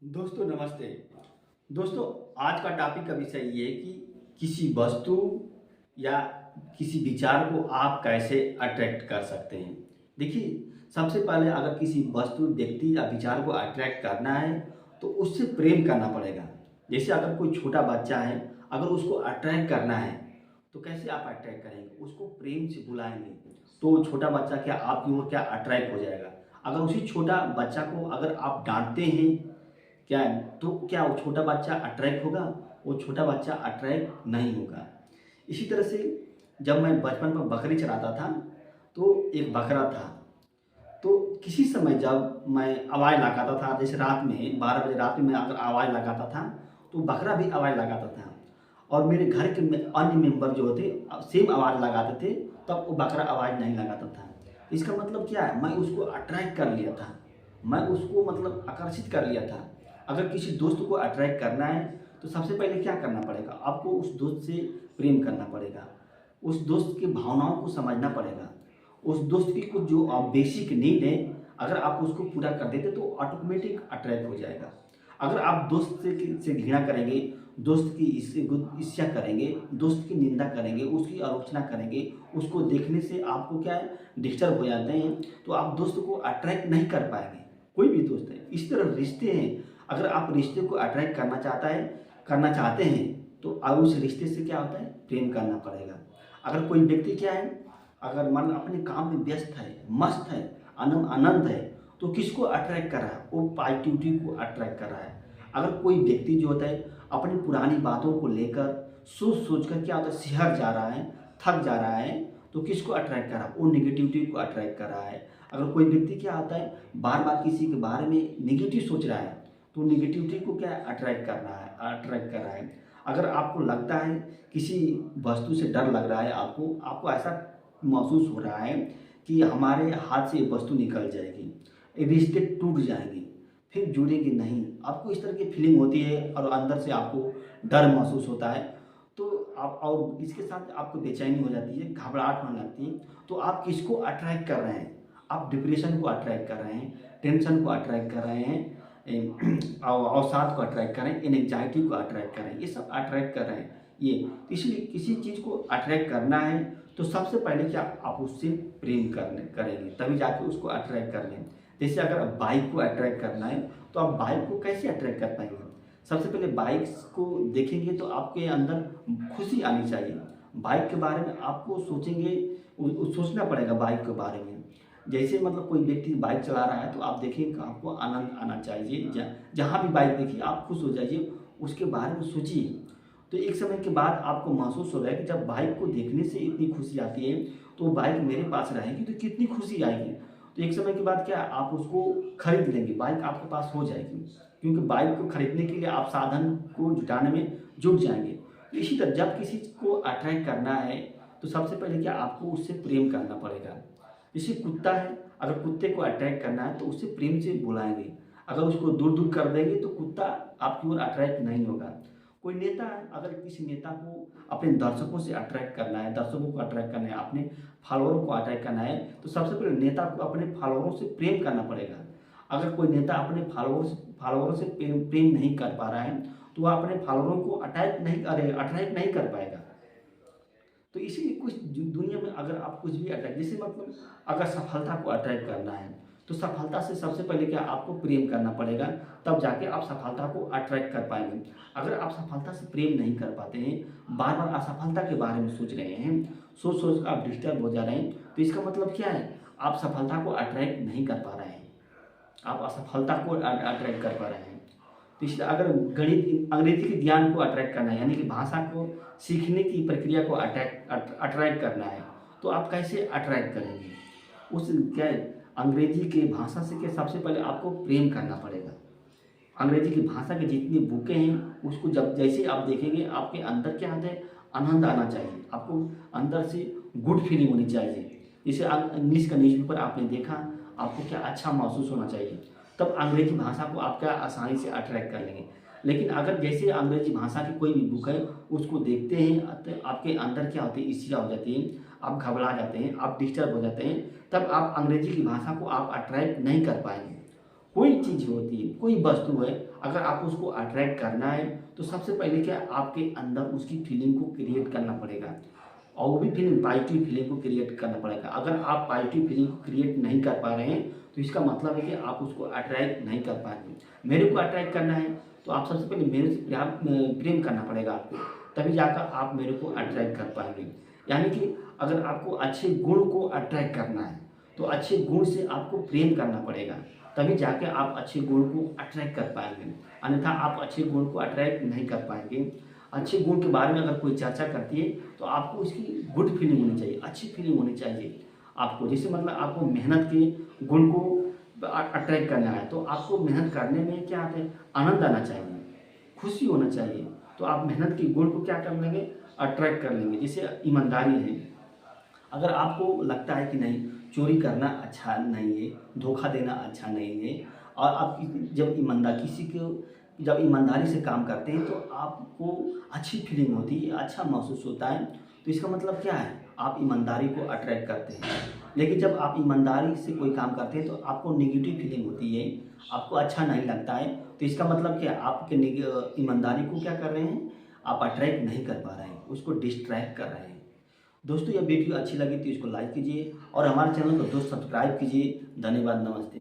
दोस्तों नमस्ते। दोस्तों आज का टॉपिक का विषय ये है कि किसी वस्तु या किसी विचार को आप कैसे अट्रैक्ट कर सकते हैं। देखिए, सबसे पहले अगर किसी वस्तु, व्यक्ति या विचार को अट्रैक्ट करना है तो उससे प्रेम करना पड़ेगा। जैसे अगर कोई छोटा बच्चा है, अगर उसको अट्रैक्ट करना है तो कैसे आप अट्रैक्ट करेंगे? उसको प्रेम से बुलाएंगे तो छोटा बच्चा क्या आपकी ओर क्या अट्रैक्ट हो जाएगा। अगर उसी छोटा बच्चा को अगर आप डांटते हैं क्या है तो क्या वो छोटा बच्चा अट्रैक्ट होगा? वो छोटा बच्चा अट्रैक्ट नहीं होगा। इसी तरह से जब मैं बचपन में बकरी चराता था तो एक बकरा था, तो किसी समय जब मैं आवाज़ लगाता था, जैसे रात में 12 बजे रात में मैं अगर आवाज़ लगाता था तो बकरा भी आवाज़ लगाता था और मेरे घर के अन्य मेंबर जो होते सेम आवाज़ लगाते थे, तब वो बकरा आवाज़ नहीं लगाता था। इसका मतलब क्या है, मैं उसको अट्रैक्ट कर लिया था, मैं उसको मतलब आकर्षित कर लिया था। अगर किसी दोस्त को अट्रैक्ट करना है तो सबसे पहले क्या करना पड़ेगा? आपको उस दोस्त से प्रेम करना पड़ेगा, उस दोस्त की भावनाओं को समझना पड़ेगा, उस दोस्त की कुछ जो बेसिक नीड है अगर आप उसको पूरा कर देते तो ऑटोमेटिक अट्रैक्ट हो जाएगा। अगर आप दोस्त से घृणा करेंगे, दोस्त की ईर्ष्या करेंगे, दोस्त की निंदा करेंगे, उसकी आलोचना करेंगे, उसको देखने से आपको क्या है डिस्टर्ब हो जाते हैं, तो आप दोस्त को अट्रैक्ट नहीं कर पाएंगे। कोई भी दोस्त है, इस तरह रिश्ते हैं। अगर आप रिश्ते को अट्रैक्ट करना चाहते हैं तो अब उस रिश्ते से क्या होता है, प्रेम करना पड़ेगा। अगर कोई व्यक्ति क्या है, अगर मन अपने काम में व्यस्त है, मस्त है, आनंद है, तो किसको अट्रैक्ट कर रहा है? वो पॉजिटिविटी को अट्रैक्ट कर रहा है। अगर कोई व्यक्ति जो होता है अपनी पुरानी बातों को लेकर सोच कर क्या होता है, सिहर जा रहा है, थक जा रहा है, तो किसको अट्रैक्ट कर रहा है? वो निगेटिविटी को अट्रैक्ट कर रहा है। अगर कोई व्यक्ति क्या होता है बार बार किसी के बारे में निगेटिव सोच रहा है तो निगेटिविटी को क्या अट्रैक्ट कर रहा है। अगर आपको लगता है किसी वस्तु से डर लग रहा है, आपको ऐसा महसूस हो रहा है कि हमारे हाथ से ये वस्तु निकल जाएगी, ये रिश्ते टूट जाएंगे, फिर जुड़ेंगे नहीं, आपको इस तरह की फीलिंग होती है और अंदर से आपको डर महसूस होता है, तो आप और इसके साथ आपको बेचैनी हो जाती है, घबराहट होने लगती है, तो आप किसको अट्रैक्ट कर रहे हैं? आप डिप्रेशन को अट्रैक्ट कर रहे हैं, टेंशन को अट्रैक्ट कर रहे हैं, अवसाद को अट्रैक्ट कर रहे हैं, एंग्जाइटी को अट्रैक्ट कर रहे हैं, ये सब अट्रैक्ट कर रहे हैं ये। तो इसलिए किसी चीज़ को अट्रैक्ट करना है तो सबसे पहले क्या आप उससे प्रेम करेंगे, तभी जाके उसको अट्रैक्ट कर लें। जैसे अगर बाइक को अट्रैक्ट करना है तो आप बाइक को कैसे अट्रैक्ट कर पाएंगे? सबसे पहले बाइक को देखेंगे तो आपके अंदर खुशी आनी चाहिए। बाइक के बारे में आपको सोचना पड़ेगा बाइक के बारे में। जैसे मतलब कोई व्यक्ति बाइक चला रहा है तो आप देखिए कि आपको आनंद आना चाहिए, जहाँ भी बाइक देखिए आप खुश हो जाइए, उसके बारे में सोचिए। तो एक समय के बाद आपको महसूस होगा कि जब बाइक को देखने से इतनी खुशी आती है तो बाइक मेरे पास रहेगी तो कितनी खुशी आएगी। तो एक समय के बाद क्या आप उसको खरीद लेंगे, बाइक आपके पास हो जाएगी, क्योंकि बाइक को खरीदने के लिए आप साधन को जुटाने में जुट जाएंगे। तो इसी तरह जब किसी को अट्रैक्ट करना है तो सबसे पहले क्या आपको उससे प्रेम करना पड़ेगा। जैसे कुत्ता है, अगर कुत्ते को अट्रैक्ट करना है तो उससे प्रेम से बुलाएंगे। अगर उसको दूर दूर कर देंगे तो कुत्ता आपकी ओर अट्रैक्ट नहीं होगा। कोई नेता है, अगर किसी नेता को अपने दर्शकों से अट्रैक्ट करना है, दर्शकों को अट्रैक्ट करना है, अपने फॉलोअरों को अट्रैक्ट करना है, तो सबसे पहले नेता को अपने फॉलोअरों से प्रेम करना पड़ेगा। अगर कोई नेता अपने फॉलोअरों से प्रेम नहीं कर पा रहा है तो वह अपने फॉलोअरों को अट्रैक्ट नहीं कर पाएगा। तो इसीलिए कुछ दुनिया में अगर आप कुछ भी अट्रैक्ट, जैसे मतलब अगर सफलता को अट्रैक्ट करना है तो सफलता से सबसे पहले क्या आपको प्रेम करना पड़ेगा, तब जाके आप सफलता को अट्रैक्ट कर पाएंगे। अगर आप सफलता से प्रेम नहीं कर पाते हैं, बार बार असफलता के बारे में सोच रहे हैं, सोच सोच कर आप डिस्टर्ब हो जा रहे हैं, तो इसका मतलब क्या है, आप सफलता को अट्रैक्ट नहीं कर पा रहे हैं, आप असफलता को अट्रैक्ट कर पा रहे हैं। तो इसलिए अगर गणित अंग्रेजी के ज्ञान को अट्रैक्ट करना है, यानी कि भाषा को सीखने की प्रक्रिया को अट्रैक्ट करना है, तो आप कैसे अट्रैक्ट करेंगे? उस क्या है, अंग्रेजी की भाषा से क्या सबसे पहले आपको प्रेम करना पड़ेगा। अंग्रेजी की भाषा के जितनी बुकें हैं उसको जब जैसे आप देखेंगे आपके अंदर क्या आता है, आनंद आना चाहिए, आपको अंदर से गुड फीलिंग होनी चाहिए। जैसे इंग्लिश का न्यूज़पेपर आपने देखा, आपको क्या अच्छा महसूस होना चाहिए, तब अंग्रेजी भाषा को आप क्या आसानी से अट्रैक्ट कर लेंगे। लेकिन अगर जैसे अंग्रेजी भाषा की कोई भी बुक है उसको देखते हैं तो आपके अंदर क्या होती है, ईर्ष्या हो जाती है, आप घबरा जाते हैं, आप डिस्टर्ब हो जाते हैं, तब आप अंग्रेजी की भाषा को आप अट्रैक्ट नहीं कर पाएंगे। कोई चीज़ होती है, कोई वस्तु है, अगर आप उसको अट्रैक्ट करना है तो सबसे पहले क्या आपके अंदर उसकी फीलिंग को क्रिएट करना पड़ेगा, और वो भी फीलिंग पॉजिटिव फीलिंग को क्रिएट करना पड़ेगा। अगर आप पॉजिटिव फीलिंग को क्रिएट नहीं कर पा रहे हैं तो इसका मतलब है कि आप उसको अट्रैक्ट नहीं कर पाएंगे। मेरे को अट्रैक्ट करना है तो आप सबसे पहले मेरे से प्रेम करना पड़ेगा आपको, तभी जाकर आप मेरे को अट्रैक्ट कर पाएंगे। यानी कि अगर आपको अच्छे गुण को अट्रैक्ट करना है तो अच्छे गुण से आपको प्रेम करना पड़ेगा, तभी जाके आप अच्छे गुण को अट्रैक्ट कर पाएंगे। अन्यथा आप अच्छे गुण को अट्रैक्ट नहीं कर पाएंगे। अच्छे गुण के बारे में अगर कोई चर्चा करती है तो आपको उसकी गुड फीलिंग होनी चाहिए, अच्छी फीलिंग होनी चाहिए आपको। जैसे मतलब आपको मेहनत के गुण को अट्रैक्ट करना है तो आपको मेहनत करने में क्या आता है, आनंद आना चाहिए, खुशी होना चाहिए, तो आप मेहनत के गुण को क्या कर लेंगे, अट्रैक्ट कर लेंगे। जैसे ईमानदारी है, अगर आपको लगता है कि नहीं चोरी करना अच्छा नहीं है, धोखा देना अच्छा नहीं है, और आप जब ईमानदारी से काम करते हैं तो आपको अच्छी फीलिंग होती है, अच्छा महसूस होता है, तो इसका मतलब क्या है, आप ईमानदारी को अट्रैक्ट करते हैं। लेकिन जब आप ईमानदारी से कोई काम करते हैं तो आपको नेगेटिव फीलिंग होती है, आपको अच्छा नहीं लगता है, तो इसका मतलब क्या है, आपके ईमानदारी को क्या कर रहे हैं, आप अट्रैक्ट नहीं कर पा रहे हैं, उसको डिस्ट्रैक्ट कर रहे हैं। दोस्तों, यह वीडियो अच्छी लगी तो इसको लाइक कीजिए और हमारे चैनल को दोस्त सब्सक्राइब कीजिए। धन्यवाद, नमस्ते।